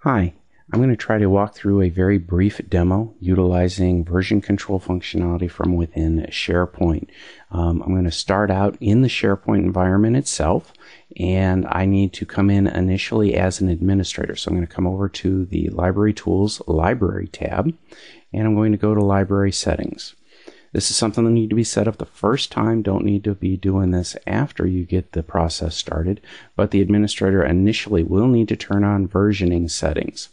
Hi, I'm going to try to walk through a very brief demo utilizing version control functionality from within SharePoint. I'm going to start out in the SharePoint environment itself, and I need to come in initially as an administrator. So I'm going to come over to the Library Tools Library tab, and I'm going to go to Library Settings. This is something that needs to be set up the first time. Don't need to be doing this after you get the process started, but the administrator initially will need to turn on versioning settings.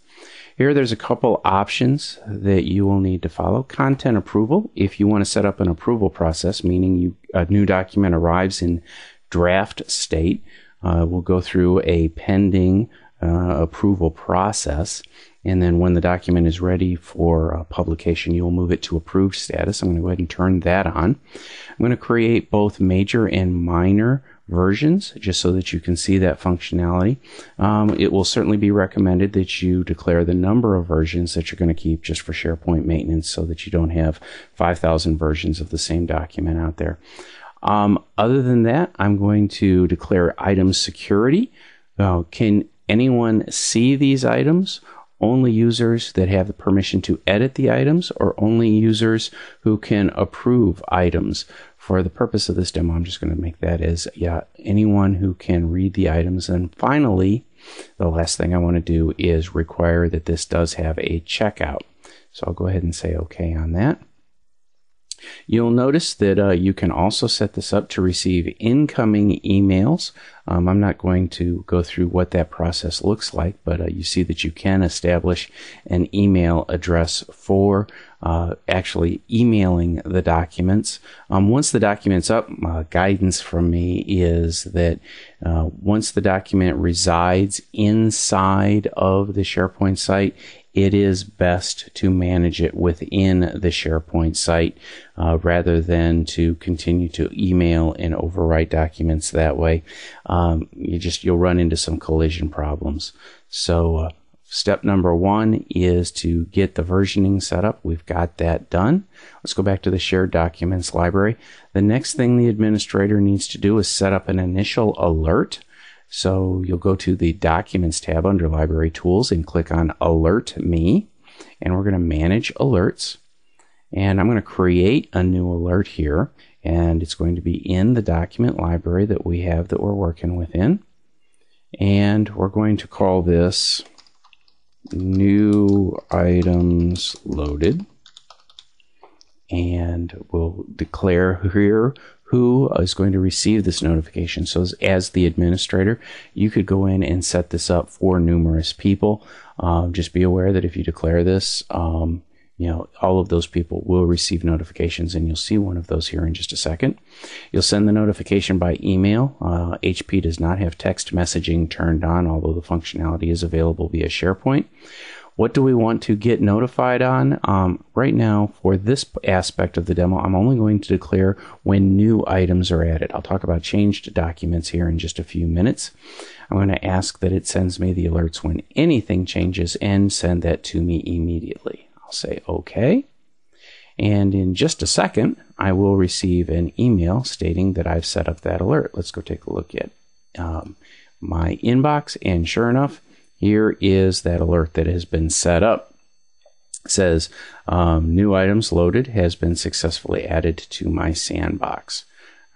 Here there's a couple options that you will need to follow. Content approval, if you want to set up an approval process, meaning a new document arrives in draft state, we'll go through a pending approval process. And then when the document is ready for publication, you will move it to approved status. I'm going to go ahead and turn that on. I'm going to create both major and minor versions just so that you can see that functionality. It will certainly be recommended that you declare the number of versions that you're going to keep just for SharePoint maintenance so that you don't have 5,000 versions of the same document out there. Other than that, I'm going to declare item security. Can anyone see these items? Only users that have the permission to edit the items, or only users who can approve items? For the purpose of this demo, I'm just going to make that as anyone who can read the items. And finally, the last thing I want to do is require that this does have a checkout. So I'll go ahead and say OK on that. You'll notice that you can also set this up to receive incoming emails. I'm not going to go through what that process looks like, but you see that you can establish an email address for actually emailing the documents. Once the document's up, guidance from me is that once the document resides inside of the SharePoint site, it is best to manage it within the SharePoint site rather than to continue to email and overwrite documents that way. You'll run into some collision problems. So step number one is to get the versioning set up. We've got that done. Let's go back to the Shared Documents library. The next thing the administrator needs to do is set up an initial alert. So you'll go to the Documents tab under Library Tools and click on Alert Me, and we're going to manage alerts. And I'm going to create a new alert here, and it's going to be in the document library that we have that we're working within. And we're going to call this New Items Loaded. And we'll declare here who is going to receive this notification. So as the administrator, you could go in and set this up for numerous people. Just be aware that if you declare this, all of those people will receive notifications, and you'll see one of those here in just a second. You'll send the notification by email. HP does not have text messaging turned on, although the functionality is available via SharePoint. What do we want to get notified on? Right now, for this aspect of the demo, I'm only going to declare when new items are added. I'll talk about changed documents here in just a few minutes. I'm going to ask that it sends me the alerts when anything changes and send that to me immediately. I'll say OK. And in just a second, I will receive an email stating that I've set up that alert. Let's go take a look at my inbox, and sure enough, here is that alert that has been set up. It says, new items loaded has been successfully added to my sandbox.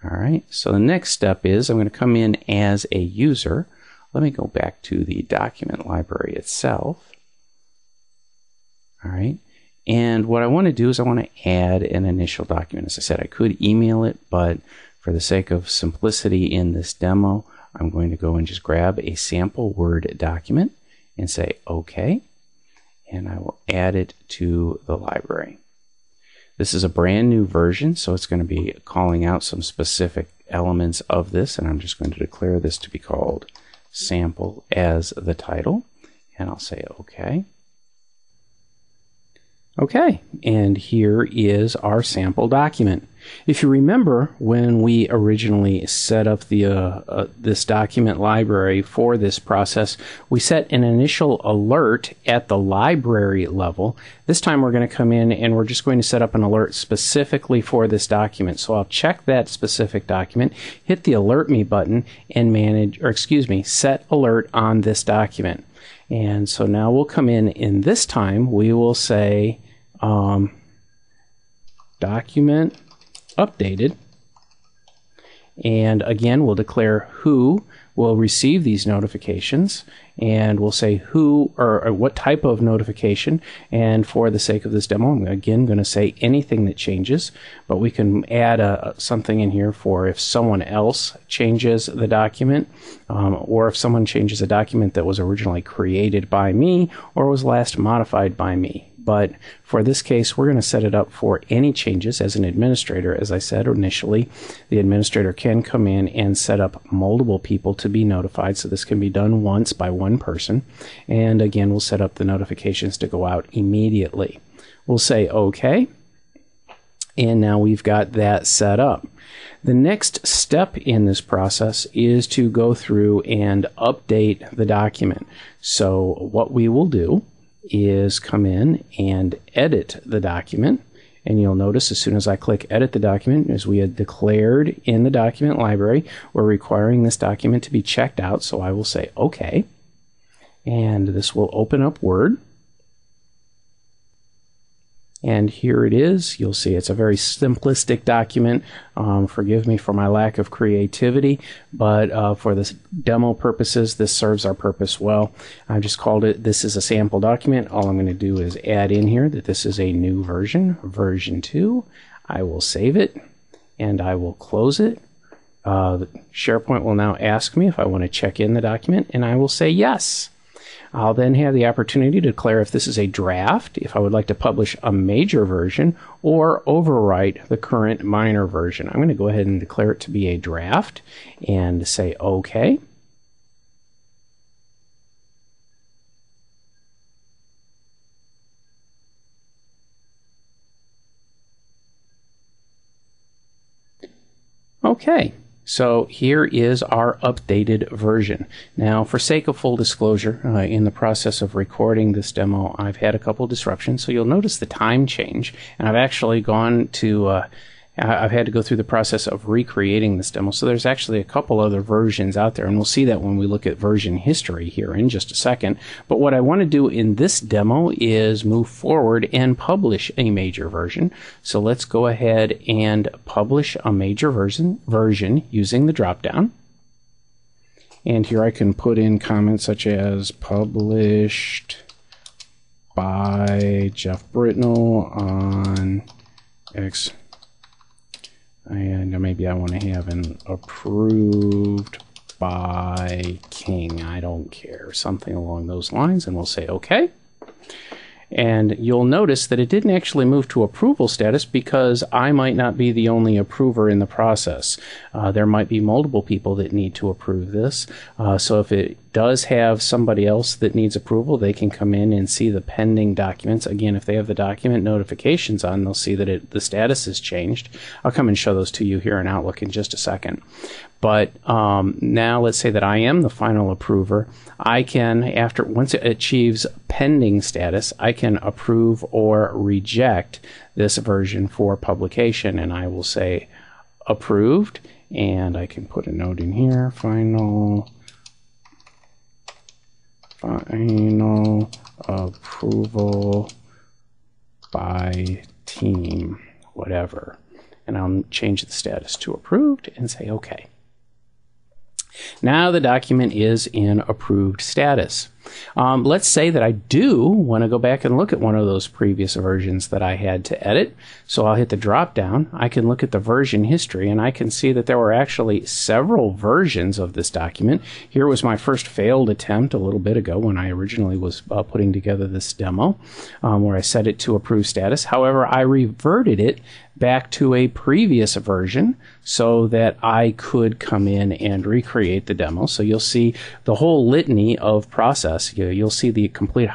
All right, so the next step is I'm going to come in as a user. Let me go back to the document library itself. All right, and what I want to do is I want to add an initial document. As I said, I could email it, but for the sake of simplicity in this demo, I'm going to go and just grab a sample Word document and say OK, and I will add it to the library. This is a brand new version, so it's going to be calling out some specific elements of this, and I'm just going to declare this to be called Sample as the title, and I'll say OK. Okay, and here is our sample document. If you remember, when we originally set up the this document library for this process, we set an initial alert at the library level. This time we're going to come in and we're just going to set up an alert specifically for this document. So I'll check that specific document, hit the Alert Me button, and set alert on this document. And so now we'll come in this time we will say document updated, and again we'll declare who will receive these notifications, and we'll say who or what type of notification. And for the sake of this demo, I'm again going to say anything that changes, but we can add something in here for if someone else changes the document, or if someone changes a document that was originally created by me or was last modified by me. But for this case, we're going to set it up for any changes as an administrator. As I said initially, the administrator can come in and set up multiple people to be notified. So this can be done once by one person. And again, we'll set up the notifications to go out immediately. We'll say OK. And now we've got that set up. The next step in this process is to go through and update the document. So what we will do is come in and edit the document, and you'll notice as soon as I click edit the document, as we had declared in the document library, we're requiring this document to be checked out. So I will say OK, and this will open up Word. And here it is. You'll see it's a very simplistic document. Forgive me for my lack of creativity, but for this demo purposes, this serves our purpose well. I just called it, this is a sample document. All I'm going to do is add in here that this is a new version, version 2. I will save it, and I will close it. SharePoint will now ask me if I want to check in the document, and I will say yes. I'll then have the opportunity to declare if this is a draft, if I would like to publish a major version, or overwrite the current minor version. I'm going to go ahead and declare it to be a draft and say OK. Okay. So here is our updated version. Now, for sake of full disclosure, in the process of recording this demo, I've had a couple disruptions. So you'll notice the time change, and I've actually gone to I've had to go through the process of recreating this demo. So there's actually a couple other versions out there, and we'll see that when we look at version history here in just a second. But what I want to do in this demo is move forward and publish a major version. So let's go ahead and publish a major version using the dropdown. And here I can put in comments such as published by Jeff Britnell on X. And maybe I want to have an approved by King. I don't care. Something along those lines. And we'll say OK. And you'll notice that it didn't actually move to approval status because I might not be the only approver in the process. There might be multiple people that need to approve this. So if it does have somebody else that needs approval, they can come in and see the pending documents. Again, if they have the document notifications on, they'll see that the status has changed. I'll come and show those to you here in Outlook in just a second. But now let's say that I am the final approver. I can, once it achieves pending status, I can approve or reject this version for publication. And I will say approved, and I can put a note in here, final approval by team, whatever. And I'll change the status to approved and say OK. Now the document is in approved status. Let's say that I do want to go back and look at one of those previous versions that I had to edit. So I'll hit the drop down. I can look at the version history, and I can see that there were actually several versions of this document. Here was my first failed attempt a little bit ago when I originally was putting together this demo, where I set it to approved status. However, I reverted it back to a previous version so that I could come in and recreate the demo. So you'll see the whole litany of process. You'll see the complete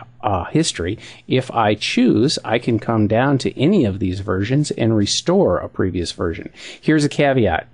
history. If I choose, I can come down to any of these versions and restore a previous version. Here's a caveat.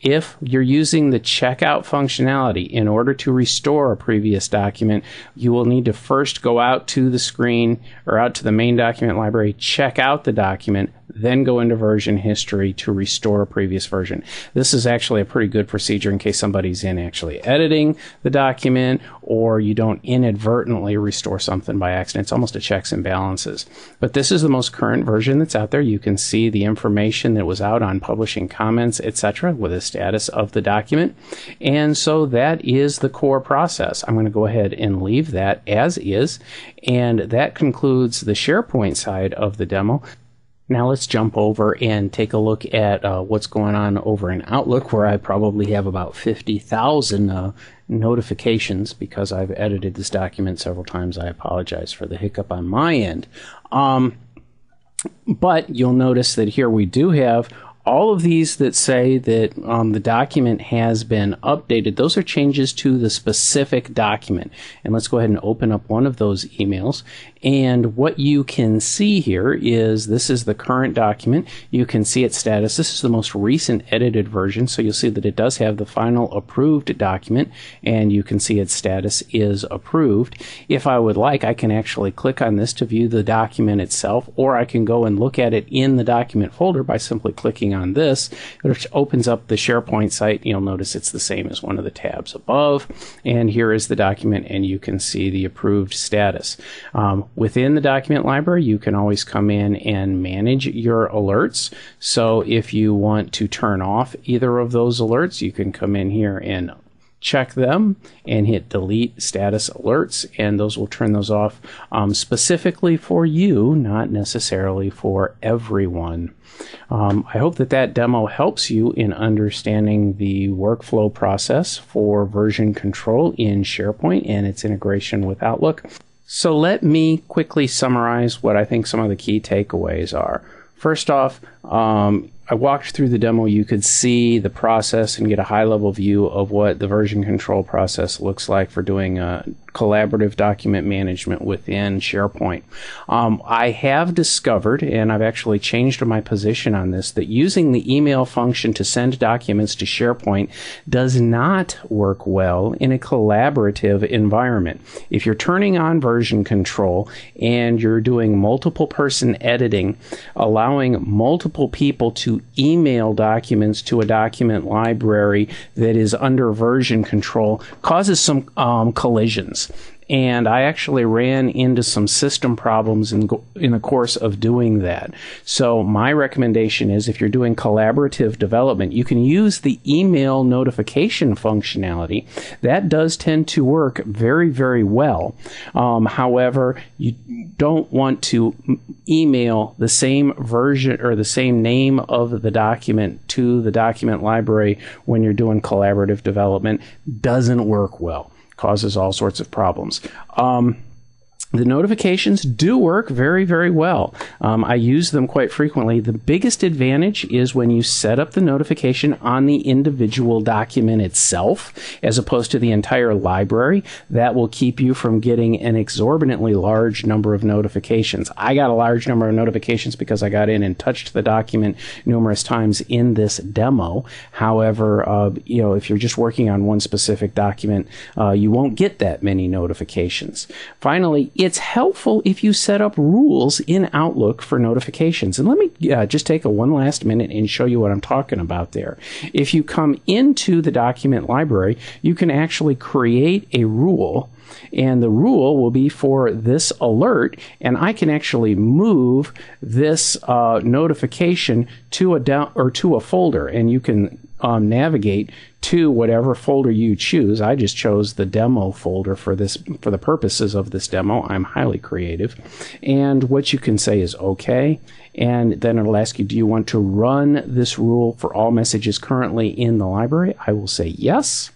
If you're using the checkout functionality in order to restore a previous document, you will need to first go out to the screen or out to the main document library, check out the document, then go into version history to restore a previous version. This is actually a pretty good procedure in case somebody's in actually editing the document or you don't inadvertently restore something by accident. It's almost a checks and balances. But this is the most current version that's out there. You can see the information that was out on publishing comments, etc., with the status of the document. And so that is the core process. I'm going to go ahead and leave that as is. And that concludes the SharePoint side of the demo. Now let's jump over and take a look at what's going on over in Outlook, where I probably have about 50,000 notifications because I've edited this document several times. I apologize for the hiccup on my end. But you'll notice that here we do have all of these that say that the document has been updated. Those are changes to the specific document. And let's go ahead and open up one of those emails. And what you can see here is this is the current document. You can see its status. This is the most recent edited version. So you'll see that it does have the final approved document. And you can see its status is approved. If I would like, I can actually click on this to view the document itself. Or I can go and look at it in the document folder by simply clicking on this, which opens up the SharePoint site. You'll notice it's the same as one of the tabs above. And here is the document, and you can see the approved status. Within the document library, you can always come in and manage your alerts. So if you want to turn off either of those alerts, you can come in here and check them and hit delete status alerts, and those will turn those off specifically for you, not necessarily for everyone. I hope that that demo helps you in understanding the workflow process for version control in SharePoint and its integration with Outlook. So let me quickly summarize what I think some of the key takeaways are. First off, I walked through the demo. You could see the process and get a high-level view of what the version control process looks like for doing collaborative document management within SharePoint. I have discovered, and I've actually changed my position on this, that using the email function to send documents to SharePoint does not work well in a collaborative environment. If you're turning on version control and you're doing multiple person editing, allowing multiple people to email documents to a document library that is under version control causes some collisions. And I actually ran into some system problems in the course of doing that. So my recommendation is, if you're doing collaborative development, you can use the email notification functionality. That does tend to work very, very well. However, you don't want to email the same version or the same name of the document to the document library when you're doing collaborative development. Doesn't work well. Causes all sorts of problems. The notifications do work very, very well. I use them quite frequently. The biggest advantage is when you set up the notification on the individual document itself, as opposed to the entire library. That will keep you from getting an exorbitantly large number of notifications. I got a large number of notifications because I got in and touched the document numerous times in this demo. However, if you're just working on one specific document, you won't get that many notifications. Finally, it's helpful if you set up rules in Outlook for notifications. And let me just take one last minute and show you what I'm talking about there. If you come into the document library, you can actually create a rule, and the rule will be for this alert, and I can actually move this notification to a folder, and you can navigate to whatever folder you choose. I just chose the demo folder for the purposes of this demo. I'm highly creative. And what you can say is okay, and then it'll ask you, do you want to run this rule for all messages currently in the library? I will say yes.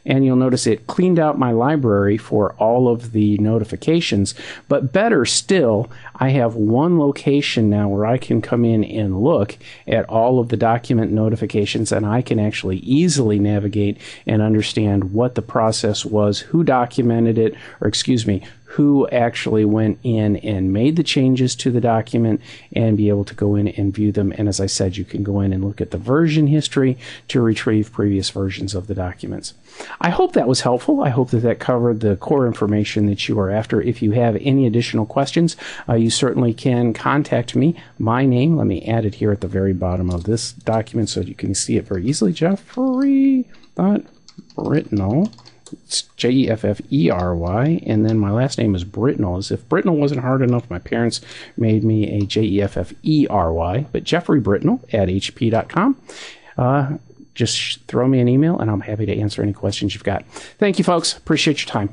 and you'll notice it cleaned out my library for all of the notifications. But better still, I have one location now where I can come in and look at all of the document notifications, and I can actually easily navigate and understand what the process was, who documented it, or excuse me, who actually went in and made the changes to the document, and be able to go in and view them. And as I said, you can go in and look at the version history to retrieve previous versions of the documents. I hope that was helpful. I hope that that covered the core information that you are after. If you have any additional questions, you certainly can contact me. My name, let me add it here at the very bottom of this document so you can see it very easily, Jeffrey.Britnell. It's Jeffery, and then my last name is Britnell. As if Britnell wasn't hard enough, my parents made me a Jeffery, but Jeffrey Britnell at hp.com. Just throw me an email, and I'm happy to answer any questions you've got. Thank you, folks. Appreciate your time.